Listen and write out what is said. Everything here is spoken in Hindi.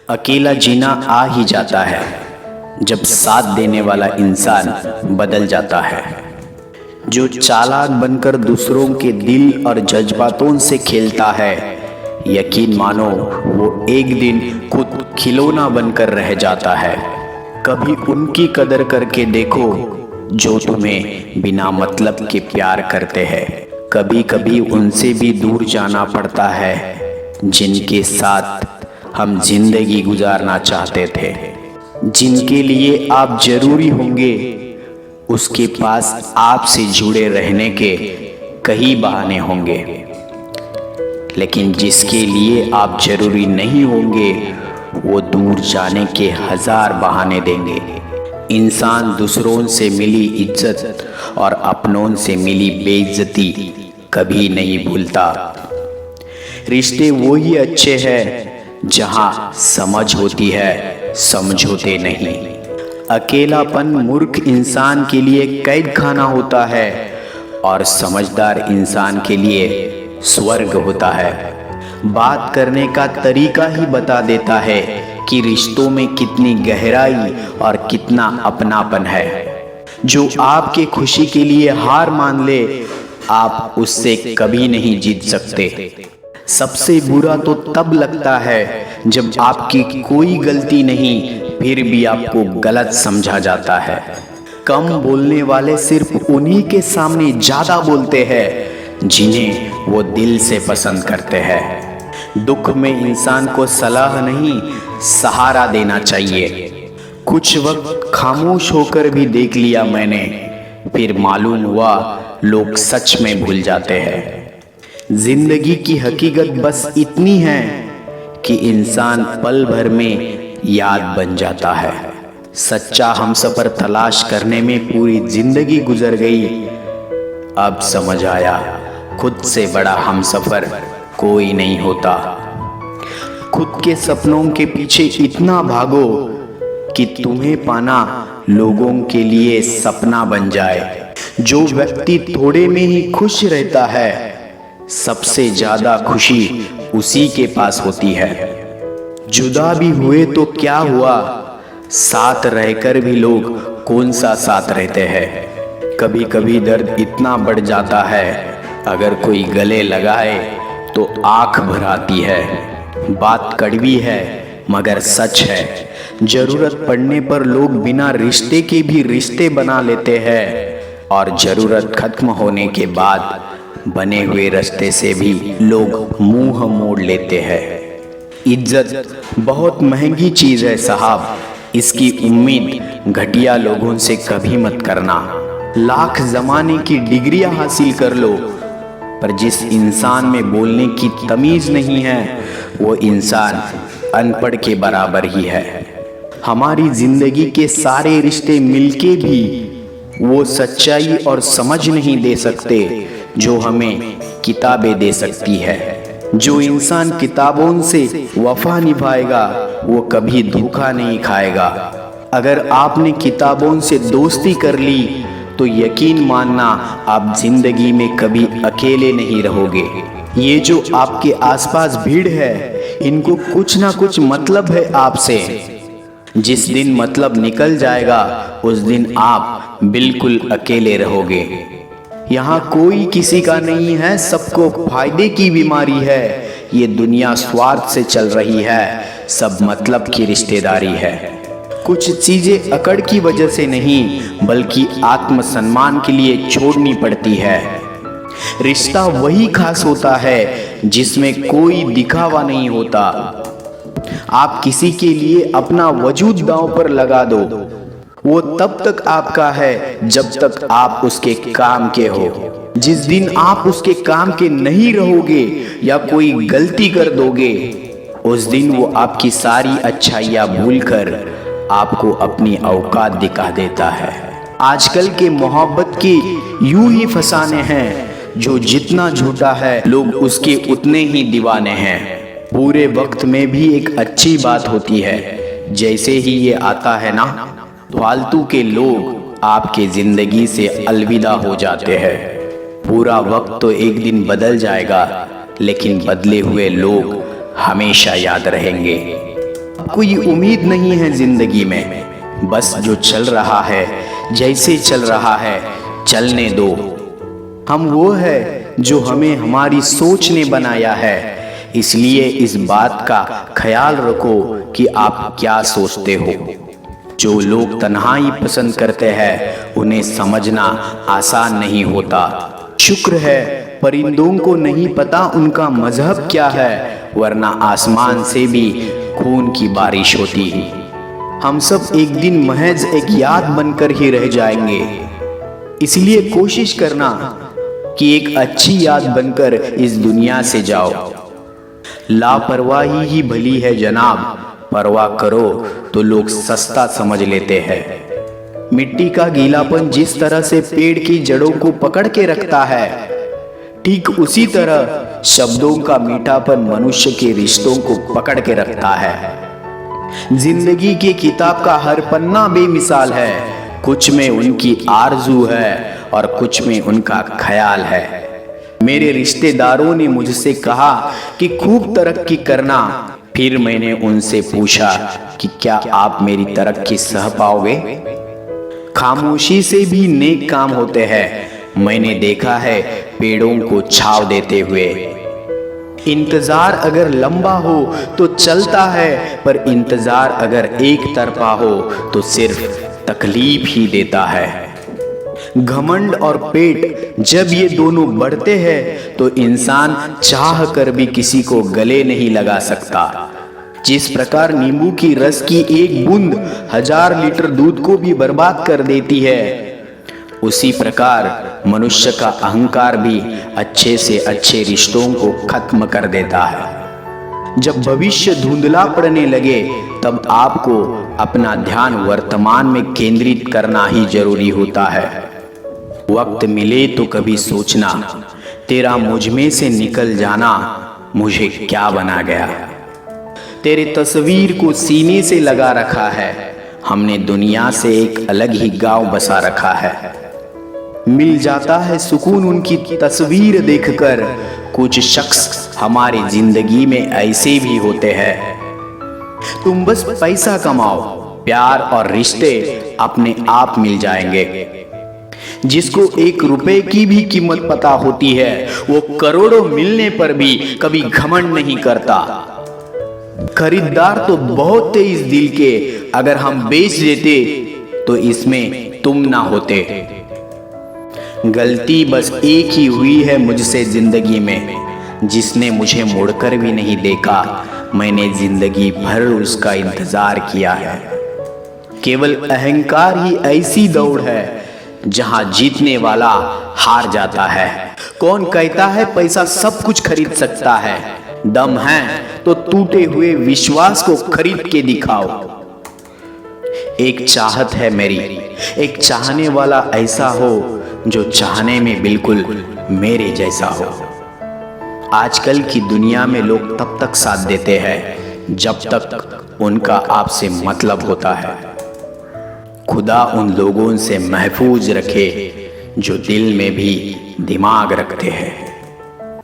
अकेला जीना आ ही जाता है जब साथ देने वाला इंसान बदल जाता है। जो चालाक बनकर दूसरों के दिल और जज्बातों से खेलता है, यकीन मानो वो एक दिन खुद खिलौना बनकर रह जाता है। कभी उनकी कदर करके देखो जो तुम्हें बिना मतलब के प्यार करते हैं। कभी कभी उनसे भी दूर जाना पड़ता है जिनके साथ हम जिंदगी गुजारना चाहते थे। जिनके लिए आप जरूरी होंगे, उसके पास आपसे जुड़े रहने के कई बहाने होंगे, लेकिन जिसके लिए आप जरूरी नहीं होंगे, वो दूर जाने के 1000 बहाने देंगे। इंसान दूसरों से मिली इज्जत और अपनों से मिली बेइज्जती कभी नहीं भूलता। रिश्ते वो ही अच्छे हैं जहां समझ होती है, समझौते नहीं। अकेलापन मूर्ख इंसान के लिए कैद खाना होता है और समझदार इंसान के लिए स्वर्ग होता है। बात करने का तरीका ही बता देता है कि रिश्तों में कितनी गहराई और कितना अपनापन है। जो आपके खुशी के लिए हार मान ले, आप उससे कभी नहीं जीत सकते। सबसे बुरा तो तब लगता है जब आपकी कोई गलती नहीं, फिर भी आपको गलत समझा जाता है। कम बोलने वाले सिर्फ उन्हीं के सामने ज्यादा बोलते हैं जिन्हें वो दिल से पसंद करते हैं। दुख में इंसान को सलाह नहीं, सहारा देना चाहिए। कुछ वक्त खामोश होकर भी देख लिया मैंने, फिर मालूम हुआ लोग सच में भूल जाते हैं। जिंदगी की हकीकत बस इतनी है कि इंसान पल भर में याद बन जाता है। सच्चा हमसफर तलाश करने में पूरी जिंदगी गुजर गई। अब समझ आया खुद से बड़ा हमसफर कोई नहीं होता। खुद के सपनों के पीछे इतना भागो कि तुम्हें पाना लोगों के लिए सपना बन जाए। जो व्यक्ति थोड़े में ही खुश रहता है, सबसे ज्यादा खुशी उसी के पास होती है। जुदा भी हुए तो क्या हुआ, साथ रहकर भी लोग कौन सा साथ रहते हैं। कभी कभी दर्द इतना बढ़ जाता है, अगर कोई गले लगाए तो आंख भर आती है। बात कड़वी है मगर सच है। जरूरत पड़ने पर लोग बिना रिश्ते के भी रिश्ते बना लेते हैं, और जरूरत खत्म होने के बाद बने हुए रास्ते से भी लोग मुंह मोड़ लेते हैं। इज्जत बहुत महंगी चीज है साहब, इसकी उम्मीद घटिया लोगों से कभी मत करना। लाख जमाने की डिग्रियां हासिल कर लो, पर जिस इंसान में बोलने की तमीज नहीं है, वो इंसान अनपढ़ के बराबर ही है। हमारी जिंदगी के सारे रिश्ते मिलके भी वो सच्चाई और समझ नहीं दे सकते जो हमें किताबें दे सकती है। जो इंसान किताबों से वफा निभाएगा, वो कभी धोखा नहीं खाएगा। अगर आपने किताबों से दोस्ती कर ली तो यकीन मानना आप जिंदगी में कभी अकेले नहीं रहोगे। ये जो आपके आसपास भीड़ है, इनको कुछ ना कुछ मतलब है आपसे। जिस दिन मतलब निकल जाएगा, उस दिन आप बिल्कुल अकेले रहोगे। यहाँ कोई किसी का नहीं है, सबको फायदे की बीमारी है। ये दुनिया स्वार्थ से चल रही है, सब मतलब की रिश्तेदारी है। कुछ चीजें अकड़ की वजह से नहीं, बल्कि आत्मसम्मान के लिए छोड़नी पड़ती है। रिश्ता वही खास होता है जिसमें कोई दिखावा नहीं होता। आप किसी के लिए अपना वजूद दांव पर लगा दो, वो तब तक आपका है जब तक आप उसके काम के हो। जिस दिन आप उसके काम के नहीं रहोगे या कोई गलती कर दोगे, उस दिन वो आपकी सारी अच्छाइयां भूलकर आपको अपनी औकात दिखा देता है। आजकल के मोहब्बत के यूं ही फसाने हैं, जो जितना झूठा है लोग उसके उतने ही दीवाने हैं। पूरे वक्त में भी एक अच्छी बात होती है, जैसे ही ये आता है ना, फालतू के लोग आपके जिंदगी से अलविदा हो जाते हैं। पूरा वक्त तो एक दिन बदल जाएगा, लेकिन बदले हुए लोग हमेशा याद रहेंगे। अब कोई उम्मीद नहीं है जिंदगी में, बस जो चल रहा है जैसे चल रहा है चलने दो। हम वो है जो हमें हमारी सोच ने बनाया है, इसलिए इस बात का ख्याल रखो कि आप क्या सोचते हो। जो लोग तन्हाई पसंद करते हैं उन्हें समझना आसान नहीं होता। शुक्र है परिंदों को नहीं पता उनका मजहब क्या है, वरना आसमान से भी खून की बारिश होती। हम सब एक दिन महज एक याद बनकर ही रह जाएंगे, इसलिए कोशिश करना कि एक अच्छी याद बनकर इस दुनिया से जाओ। लापरवाही ही भली है जनाब, परवाह करो तो लोग सस्ता समझ लेते हैं। मिट्टी का गीलापन जिस तरह से पेड़ की जड़ों को पकड़ के रखता है, ठीक उसी तरह शब्दों का मीठापन मनुष्य के रिश्तों को पकड़ के रखता है। जिंदगी की किताब का हर पन्ना बेमिसाल है, कुछ में उनकी आरजू है और कुछ में उनका ख्याल है। मेरे रिश्तेदारों ने मुझसे कहा कि खूब तरक्की करना, फिर मैंने उनसे पूछा कि क्या आप मेरी तरक्की सह पाओगे। खामोशी से भी नेक काम होते हैं, मैंने देखा है पेड़ों को छांव देते हुए। इंतजार अगर लंबा हो तो चलता है, पर इंतजार अगर एक तरफा हो तो सिर्फ तकलीफ ही देता है। घमंड और पेट जब ये दोनों बढ़ते हैं तो इंसान चाह कर भी किसी को गले नहीं लगा सकता। जिस प्रकार नींबू की रस की एक बूंद 1000 लीटर दूध को भी बर्बाद कर देती है, उसी प्रकार मनुष्य का अहंकार भी अच्छे से अच्छे रिश्तों को खत्म कर देता है। जब भविष्य धुंधला पड़ने लगे तब आपको अपना ध्यान वर्तमान में केंद्रित करना ही जरूरी होता है। वक्त मिले तो कभी सोचना, तेरा मुझ में से निकल जाना मुझे क्या बना गया। तेरे तस्वीर को सीने से लगा रखा है, हमने दुनिया से एक अलग ही गांव बसा रखा है। मिल जाता है सुकून उनकी तस्वीर देखकर, कुछ शख्स हमारी जिंदगी में ऐसे भी होते हैं। तुम बस पैसा कमाओ, प्यार और रिश्ते अपने आप मिल जाएंगे। जिसको 1 रुपए की भी कीमत पता होती है, वो करोड़ों मिलने पर भी कभी घमंड नहीं करता। खरीदार तो बहुत थे इस दिल के, अगर हम बेच देते तो इसमें तुम ना होते। गलती बस एक ही हुई है मुझसे जिंदगी में, जिसने मुझे मुड़कर भी नहीं देखा, मैंने जिंदगी भर उसका इंतजार किया है। केवल अहंकार ही ऐसी दौड़ है जहां जीतने वाला हार जाता है। कौन कहता है पैसा सब कुछ खरीद सकता है? दम है तो टूटे हुए विश्वास को खरीद के दिखाओ। एक चाहत है मेरी, एक चाहने वाला ऐसा हो जो चाहने में बिल्कुल मेरे जैसा हो। आजकल की दुनिया में लोग तब तक साथ देते हैं जब तक उनका आपसे मतलब होता है। खुदा उन लोगों से महफूज रखे जो दिल में भी दिमाग रखते हैं।